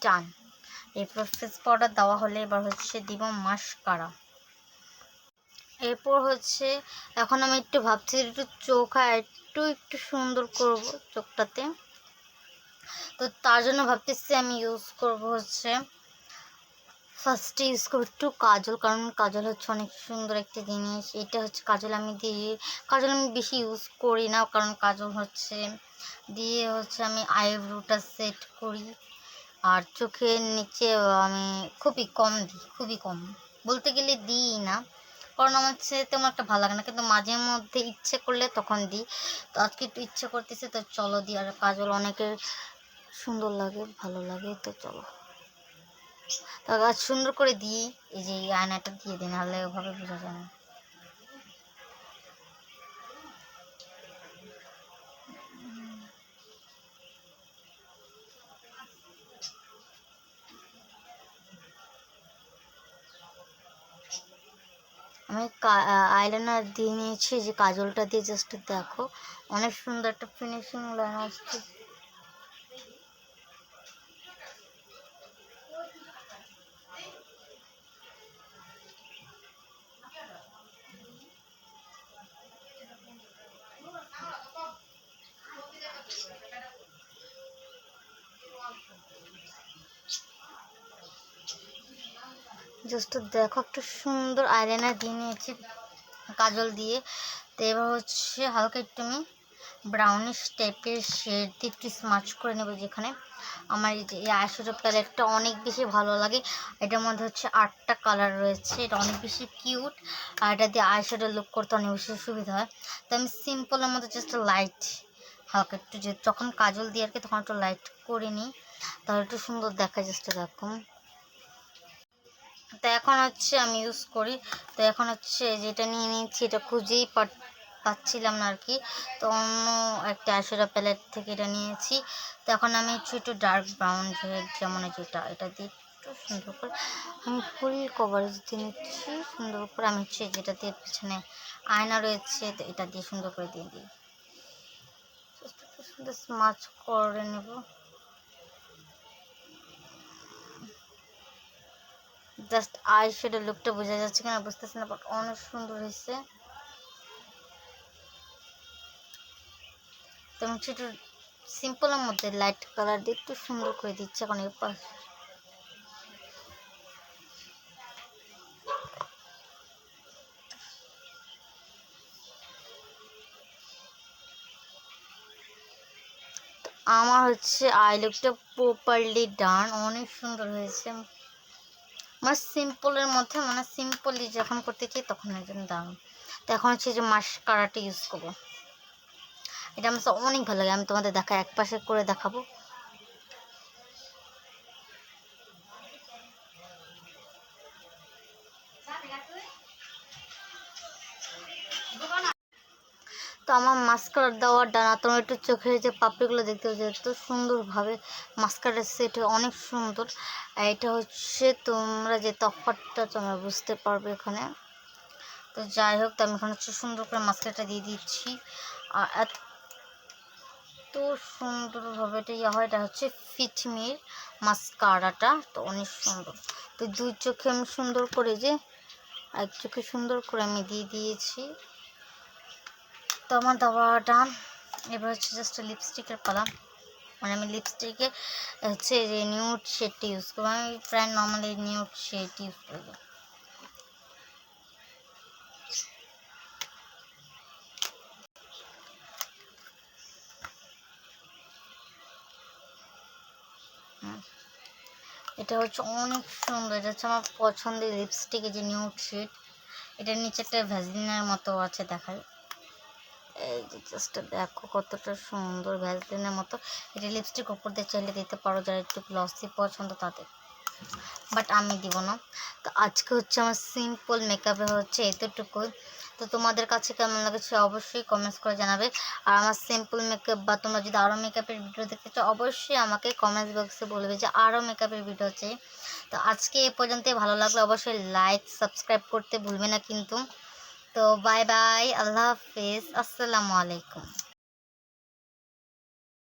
ডান। এরপর face powder দেওয়া হলে এবার হচ্ছে দিব মাস্কারা। এরপর হচ্ছে এখন আমি একটু ভাবছি একটু চোখ একটু সুন্দর করব চোখটাতে। তো তার জন্য ভাবতেছি আমি ইউজ করব হচ্ছে ফার্স্টে ইউজ করবো একটু কাজল, কারণ কাজল হচ্ছে অনেক সুন্দর একটা জিনিস। এটা হচ্ছে কাজল আমি বেশি ইউজ করি না, কারণ কাজল হচ্ছে আমি আইব্রোটা সেট করি। আর চোখের নিচে আমি খুবই কম বলতে গেলে দিই না, কারণ আমার হচ্ছে তেমন একটা ভালো লাগে না, কিন্তু মাঝে মধ্যে ইচ্ছে করলে তখন দিই। তো আজকে একটু ইচ্ছে করতেছে, তো চলো দিই। আর কাজল অনেকের সুন্দর লাগে, ভালো লাগে, তো চলো তাহলে আজ সুন্দর করে দিই। এই যে আয়নাটা দিয়ে দিই, নাহলে ওভাবে বোঝা যায় না। আমি আইলাইনার দিয়ে নিয়েছি, যে কাজলটা দিয়ে জাস্ট দেখো অনেক সুন্দর একটা ফিনিশিং লাইন আসছে। জাস্ট দেখো একটা সুন্দর আইলাইনার দিয়ে নিয়েছি কাজল দিয়ে। তো এবার হচ্ছে হালকা একটু আমি ব্রাউনিশ টাইপের শেড দিয়ে একটু স্মাচ করে নেবো, যেখানে আমার এই আইশ্যাডো প্যালেটটা অনেক বেশি ভালো লাগে। এটার মধ্যে হচ্ছে 8টা কালার রয়েছে, এটা অনেক বেশি কিউট, আর এটা দিয়ে আইশ্যাডো লুক করতে অনেক বেশি সুবিধা হয়। তো আমি সিম্পলের মধ্যে জাস্ট লাইট হালকা একটু, যে যখন কাজল দিয়ে আর কি তখন একটু লাইট করে নিই, তাহলে একটু সুন্দর দেখায়। জাস্ট দেখো। তো এখন হচ্ছে আমি ইউজ করি। তো এখন হচ্ছে যেটা নিয়ে নিচ্ছি, এটা খুঁজেই পাচ্ছিলাম না আর কি, তো অন্য একটা আইশ্যাডো প্যালেট থেকে এটা নিয়েছি। তো এখন আমি একটু ডার্ক ব্রাউন যেমন এটা দিয়ে একটু সুন্দর করে আমি ফুল কভারেজ দিয়ে নিচ্ছি। সুন্দর করে আমি হচ্ছে যেটা দিয়ে পিছনে আয়না রয়েছে, তো এটা দিয়ে সুন্দর করে দিয়ে দিই, সুন্দর স্মাচ করে নেব। জাস্ট আইশ্যাডো লুকটা বোঝা যাচ্ছে কিনা বুঝতেছি না, বাট অনেক সুন্দর হয়েছে। তো আমি একটু সিম্পলের মধ্যে লাইট কালার দিয়ে একটু সুন্দর করে দিচ্ছে এখন এর পাশ। আমার হচ্ছে আই লুকটা প্রপারলি ডান, অনেক সুন্দর হয়েছে। আমার সিম্পলের মধ্যে সিম্পলি যখন করতে চাই তখন একজন দারুণ। তো এখন হচ্ছে যে মাস্কারাটা ইউজ করবো, এটা আমার অনেক ভালো লাগে। আমি তোমাদের এক পাশে করে দেখাবো। তো আমার মাস্কারা দেওয়ার ডানা, তোমরা একটু চোখের যে পাপড়িগুলো দেখতে পাচ্ছ, এত সুন্দরভাবে মাস্কারা সেট অনেক সুন্দর। আর এটা হচ্ছে তোমরা যে তফাৎটা তোমরা বুঝতে পারবে এখানে। তো যাই হোক, তো আমি এখন হচ্ছে সুন্দর করে মাস্কারাটা দিয়ে দিচ্ছি। আর এত সুন্দরভাবে এটা হয়, এটা হচ্ছে ফিটমির মাস্কারাটা, তো অনেক সুন্দর। তো দুই চোখে আমি সুন্দর করে, যে এক চোখে সুন্দর করে আমি দিয়ে দিয়েছি। তো আমার দেওয়া ডান। এবার হচ্ছে জাস্ট লিপস্টিকের পালা। আমি লিপস্টিকে হচ্ছে যে নিউড শেডটি ইউজ করবো। আমি প্রায় নর্মালি নিউড শেড ইউজ করবো। এটা হচ্ছে অনেক সুন্দর, এটা হচ্ছে আমার পছন্দের লিপস্টিক, যে নিউড শেড। এটার নিচে একটা ভ্যাসলিনের মতো আছে, দেখায়। এই যে জাস্ট দেখো কতটা সুন্দর, ভ্যাসলিনের মতো। এটা লিপস্টিক উপর দিয়ে চাইলে দিতে পারো, যারা একটু গ্লসি পছন্দ তাদের, বাট আমি দিব না। তো আজকে হচ্ছে আমার সিম্পল মেকআপে হচ্ছে এতটুকুই। তো তোমাদের কাছে কেমন লাগছে অবশ্যই কমেন্টস করে জানাবে। আর আমার সিম্পল মেকআপ বা তোমরা যদি আরও মেকআপের ভিডিও দেখতে চাও, অবশ্যই আমাকে কমেন্টস বক্সে বলবে যে আরও মেকআপের ভিডিও চাই। তো আজকে এ পর্যন্তই, ভালো লাগলে অবশ্যই লাইক সাবস্ক্রাইব করতে ভুলবে না কিন্তু। তো বাই বাই, আল্লাহ হাফিজ, আসসালামু আলাইকুম।